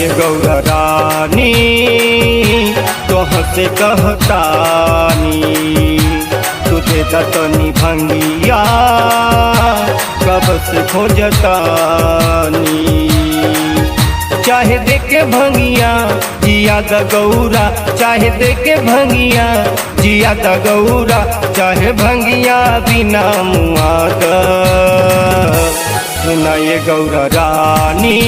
सुनाए गौरा रानी तोह से कहतानी तुझे दतनी भंगिया कब से खोजतानी चाहे देखे भंगिया जिया द गौरा चाहे देखे भंगिया जिया द गौरा चाहे भंगिया बिना मुआद सुनाए गौरा रानी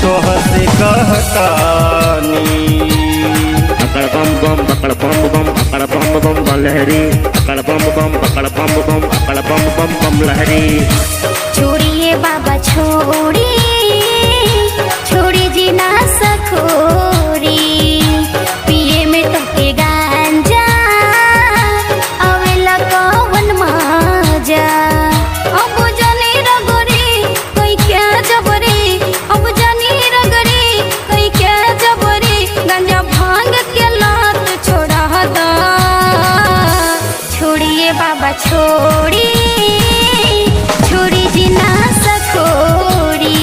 तोह से कहतानी अकड़ बम बम अकड़ बम बम अकड़ बम बम बम लहरी अकड़ बम बम अकड़ बम बम अकड़ बम बम बम लहरी। छोड़िए बाबा छोड़ी जी ना सखोरी पिए में टके गांजा अवेला कवन माजा अब जानी रगड़ी कोई क्या जबरी अब जानी रगड़ी कोई क्या जबरी गांजा भांग के लात छोड़ा दा छोड़िए बाबा छोड़ी जी ना सखोरी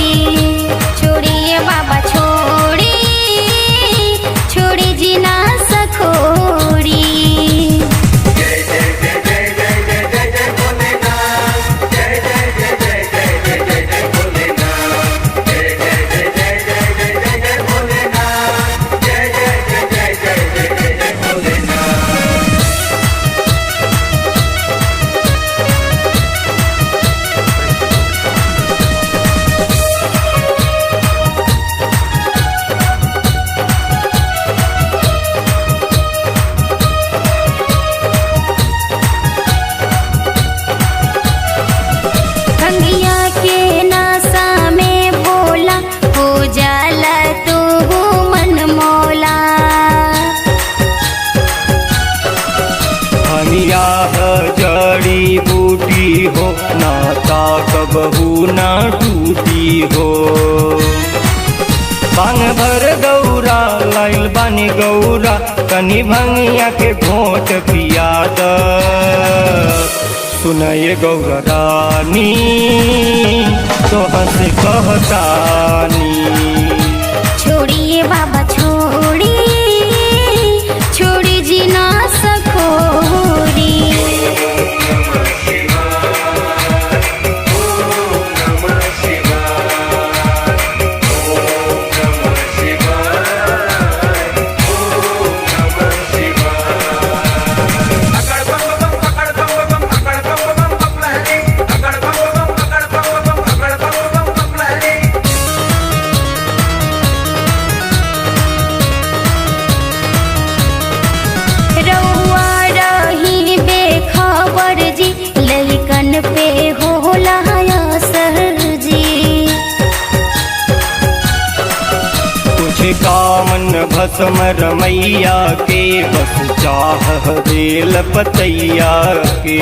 छोड़िए बाबा छोड़ी जी ना सखोरी। जड़ी बूटी हो नाता कबहू ना टूटी हो बांग भर गौरा लाइल बानी गौरा कनी भंगिया के घोट पियाद सुनाए गौरा रानी तोह से कहतानी छोड़िए बाबा छोड़ी जी ना सखोरी। पे होला असर जी कुछ कामन भस्म रमैया के बस चाह बेल पतैया के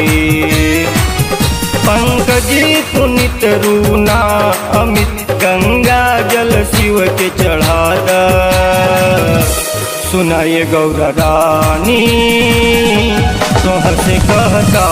पंकज पुनित रूना अमित गंगा जल शिव के चढ़ा द सुनाए गौरा रानी तोह से कहता